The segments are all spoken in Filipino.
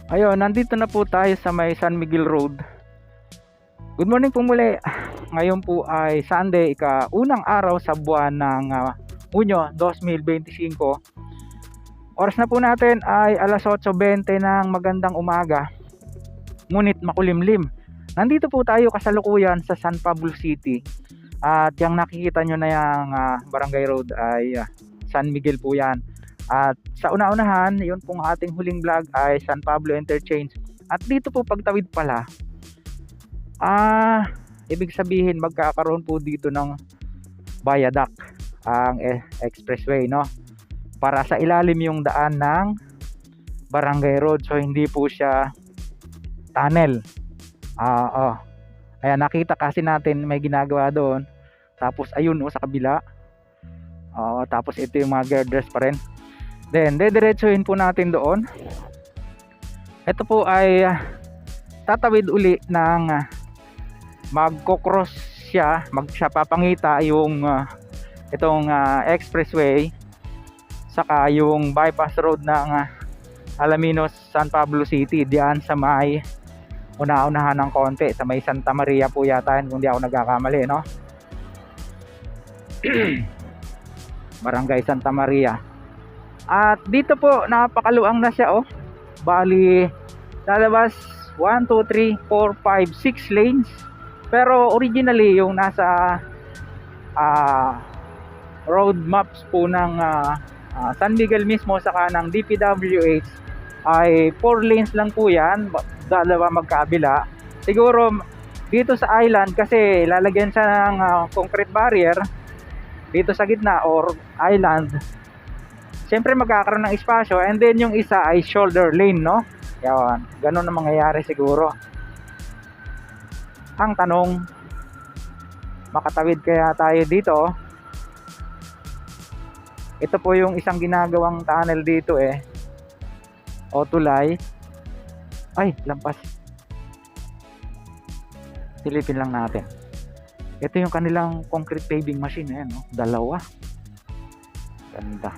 Ayun, nandito na po tayo sa may San Miguel Road. Good morning po muli. Ngayon po ay Sunday, unang araw sa buwan ng Hunyo 2025. Oras na po natin ay alas 8:20 ng magandang umaga. Ngunit makulimlim. Nandito po tayo kasalukuyan sa San Pablo City. At yung nakikita nyo na yung barangay road ay San Miguel po yan. At sa una-unahan, yun pong ating huling vlog ay San Pablo Interchange. At dito po pagtawid pala, ibig sabihin magkakaroon po dito ng viaduct, ang expressway, no? Para sa ilalim yung daan ng barangay road. So hindi po siya tunnel. Ayan, nakita kasi natin may ginagawa doon. Tapos ayun sa kabila. Tapos ito yung mga girders pa rin. Then, dediretsuhin po natin doon. Ito po ay tatawid uli ng magko-cross siya, papangita yung itong expressway saka yung bypass road ng Alaminos, San Pablo City, diyan sa may una-unahan ng konti, sa may Santa Maria po yata, kung di ako nagkakamali, no? Barangay Santa Maria. At dito po napakaluang na siya, bali lalabas 1, 2, 3, 4, 5, 6 lanes. Pero originally yung nasa road maps po ng San Miguel mismo saka ng DPWH ay 4 lanes lang po yan, dalawa magkabila. Siguro dito sa island kasi lalagyan siya ng concrete barrier dito sa gitna or island. Siyempre magkakaroon ng espasyo, and then yung isa ay shoulder lane, no? Yan, ganun ang mangyayari siguro. Ang tanong, makatawid kaya tayo dito? Ito po yung isang ginagawang tunnel dito o tulay. Ay, lampas. Silipin lang natin. Ito yung kanilang concrete paving machine, no? Dalawa. Ganda.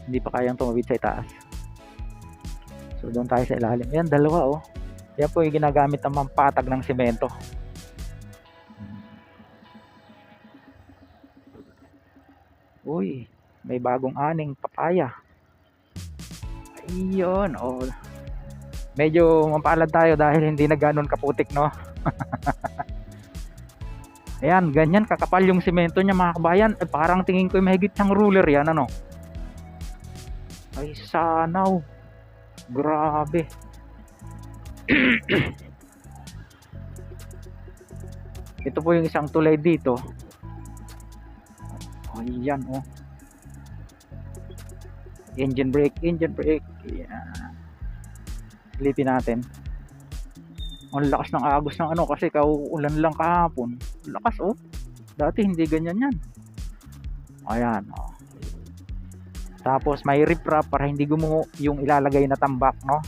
Hindi pa kayang tumawid sa itaas, so doon tayo sa ilalim. Yan, dalawa yan po yung ginagamit ng pampatag ng semento. Uy, may bagong aning papaya. Ayun, medyo mapalad tayo dahil hindi na ganoon kaputik, no? Ayan, ganyan kakapal yung semento niya, mga kabayan. Parang tingin ko mahigit siyang ruler yan, ano? Ay, sanaw. Grabe. Ito po yung isang tulay dito. Ayan, engine brake. Ayan. Silipin natin. Ang lakas ng agos ng kasi kauulan lang kahapon. Lakas, dati hindi ganyan yan. Ayan, Tapos may riprap para hindi gumuho yung ilalagay na tambak, no?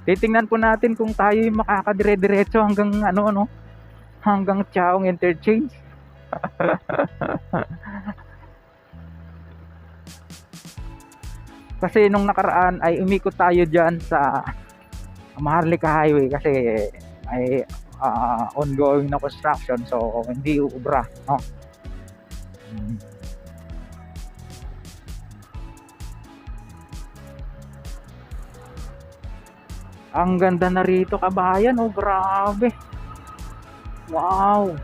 Titingnan po natin kung tayo yung makakadire-diretso hanggang hanggang Chaong Interchange. Kasi nung nakaraan ay umikot tayo dyan sa Maharlika Highway kasi ay ongoing na construction, so hindi uubra, no? Ang ganda na rito, kabayan, grabe. Wow.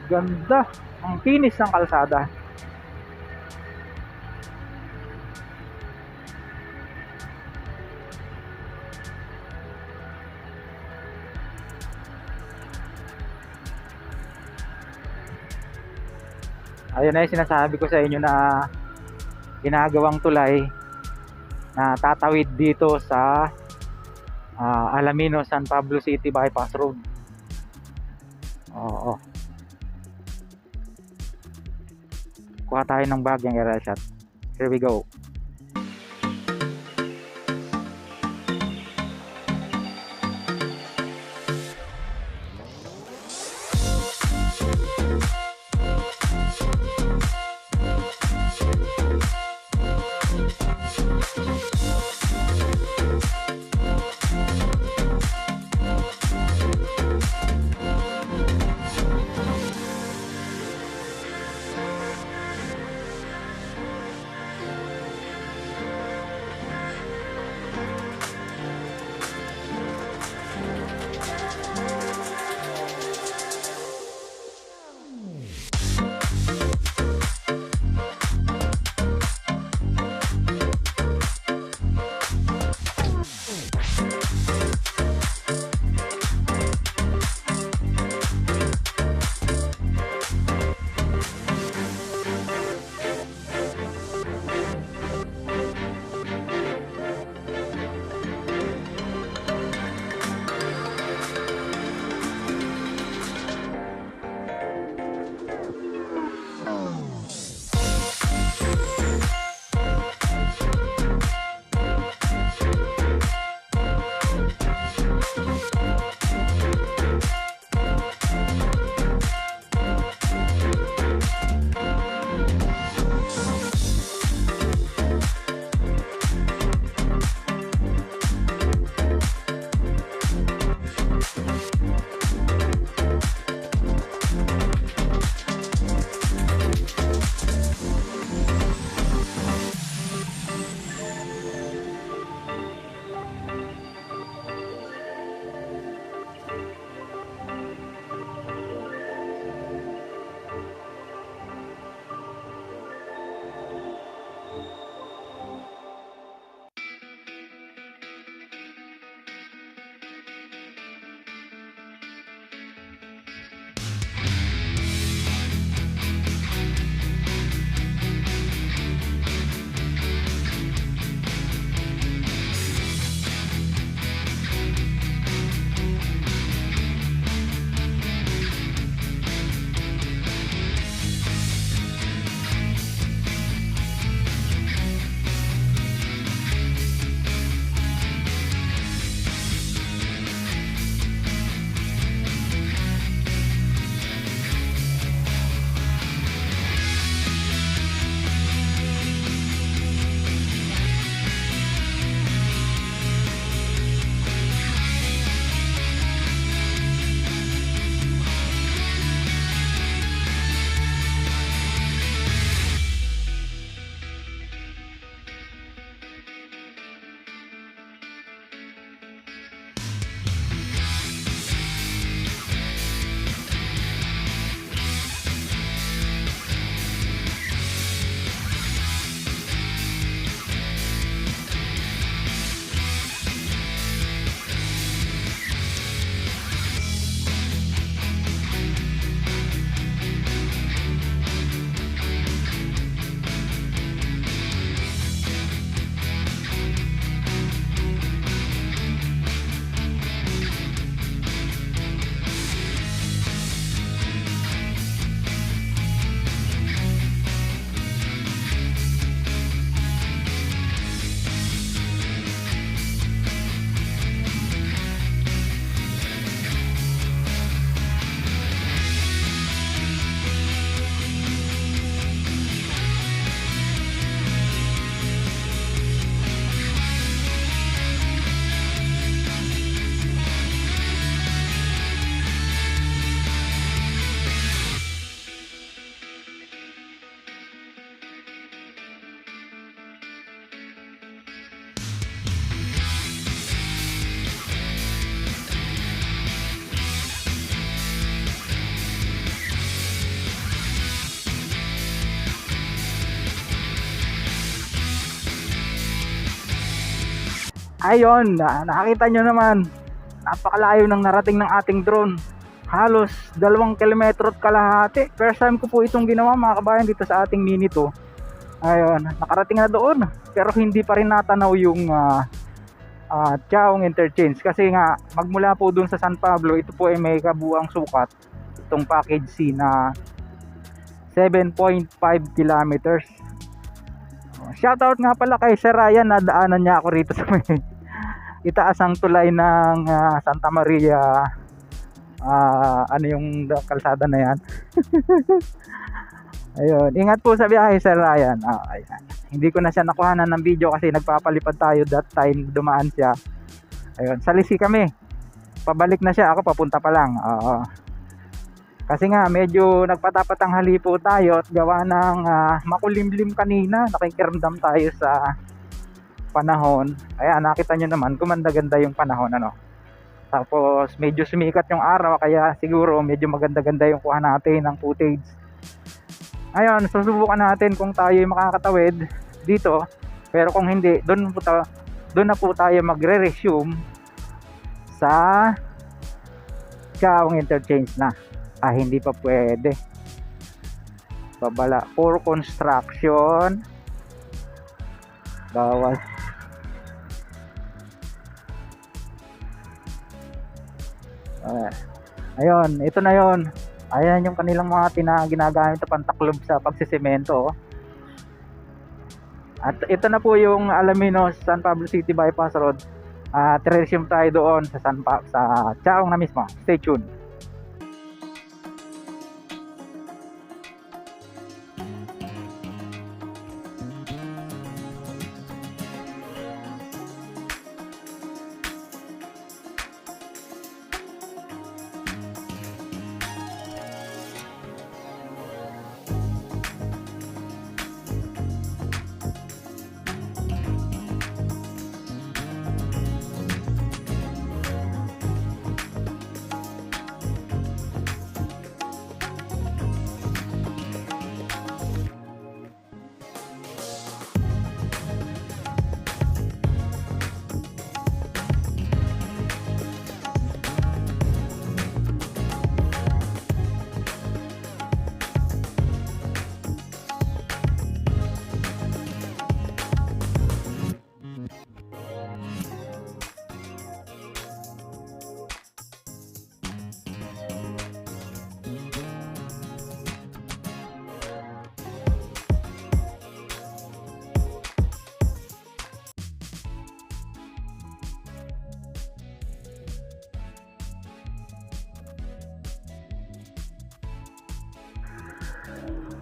Ganda, ang kinis ng kalsada. Ayun na yung sinasabi ko sa inyo na ginagawang tulay na tatawid dito sa Alaminos, San Pablo City Bypass Road. Oo. kuha tayo ng bagyang aerial shot. Here we go. Ayun, nakakita nyo naman, napakalayo ng narating ng ating drone. Halos 2 kilometro at kalahati. First time ko po itong ginawa mga kabayan dito sa ating mini to. Ayun, nakarating na doon pero hindi pa rin natanaw yung Chaong Interchange kasi nga magmula po doon sa San Pablo, ito po ay may kabuang sukat itong package C na 7.5 kilometers. Shoutout nga pala kay Sir Ryan, nadaanan niya ako rito sa may itaas ang tulay ng Santa Maria. Ano yung kalsada na yan? Ayun, ingat po sa biyahe, Sir Ryan. Ayan. Hindi ko na siya nakuhanan ng video kasi nagpapalipad tayo that time, dumaan siya. Ayun, salisi kami. Pabalik na siya, ako papunta pa lang. Kasi nga medyo nagpatapat ang halipo tayo at gawa ng makulimlim kanina, nakikiramdam tayo sa panahon. Kaya nakita nyo naman, gumanda-ganda yung panahon, ano. Tapos medyo sumikat yung araw, kaya siguro medyo maganda-ganda yung kuha natin ng footage. Ayun, susubukan natin kung tayo makakatawid dito. Pero kung hindi, doon na po tayo magre-resume sa Chaong Interchange na. Hindi pa pwede. Babala for construction. Bawal. Ayun, ito na yon. Ayan yung kanilang mga ginagamit na pantaklob sa pagsisemento. At ito na po yung Alaminos San Pablo City Bypass Road. Resume tayo doon sa Chaong na mismo. Stay tuned.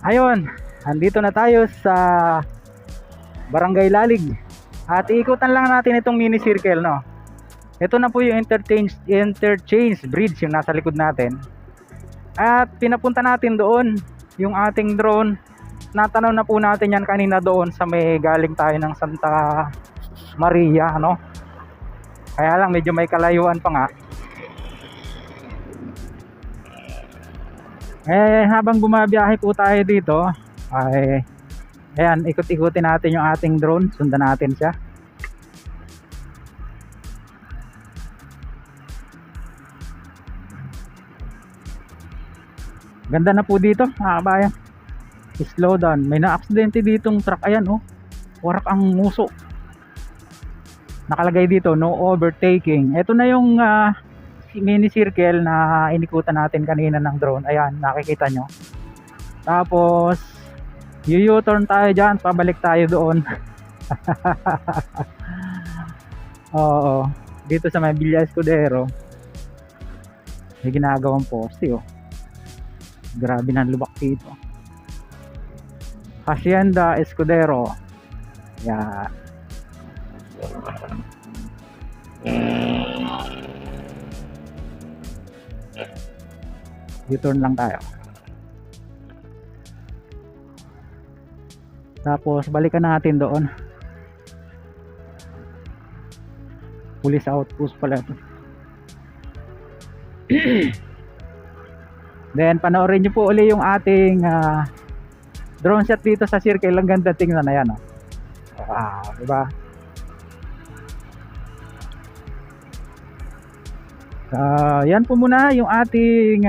Ayun, andito na tayo sa Barangay Lalig. At ikutan lang natin itong mini circle, no. Ito na po yung interchange bridge yung nasa likod natin. At pinapunta natin doon yung ating drone. Natanaw na po natin yan kanina doon sa may galing tayo ng Santa Maria, no. Kaya lang medyo may kalayuan pa nga. Habang bumabiyahe po tayo dito, ay ayan, ikot-ikutin natin yung ating drone. Sundan natin siya. Ganda na po dito, kabayan. Slow down. May na-aksidente ditong truck. Ayan, oh. Warak ang nguso. Nakalagay dito, no overtaking. Ito na yung mini circle na inikutan natin kanina ng drone. Ayan, nakikita nyo. Tapos u-turn tayo dyan, pabalik tayo doon. Oo, dito sa may Villa Escudero may ginagawang poste, oh. Grabe ng lubak dito. Hacienda Escudero. Yeah. U-turn lang tayo. Tapos balikan natin doon. Police outpost pala ito. Then panoorin nyo po uli yung ating drone shot dito sa circle. Ang ganda tingnan na yan, oh. Wow, diba? Yan po muna yung ating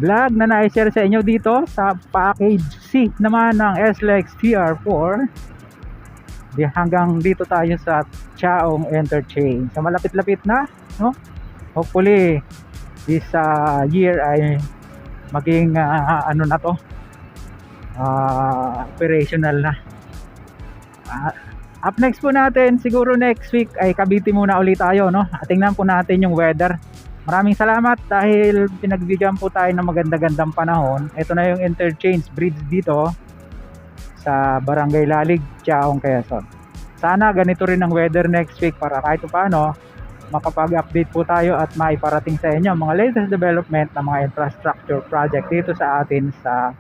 vlog na na-share sa inyo dito sa package C naman ng SLEX TR4. Hanggang dito tayo sa Chaong Interchange. So malapit-lapit na, no? Hopefully this year ay maging ano na to, operational na. Up next po natin, siguro next week ay Cavite muna ulit tayo, no? Tingnan po natin yung weather. Maraming salamat dahil pinagbigyan po tayo ng maganda-gandang panahon. Ito na yung interchange bridge dito sa Barangay Lalig, Chaong, Quezon. Sana ganito rin ang weather next week para kahit paano makapag-update po tayo at maiparating sa inyo mga latest development ng mga infrastructure project dito sa atin sa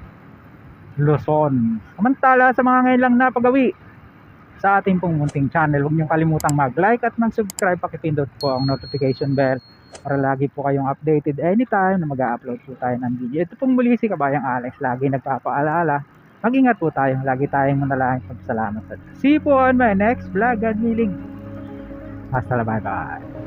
Luzon. Samantala sa mga ngayon lang napagawi sa ating pong munting channel, huwag niyong kalimutang mag-like at mag-subscribe, pakipindot po ang notification bell para lagi po kayong updated anytime na mag-upload po tayo ng video. Ito pong muli si Kabayang Alex, lagi nagpapaalala, mag-ingat po tayo, lagi tayong manalangin pagpasalamat. See you po on my next vlog. God willing. Hasta la, bye bye.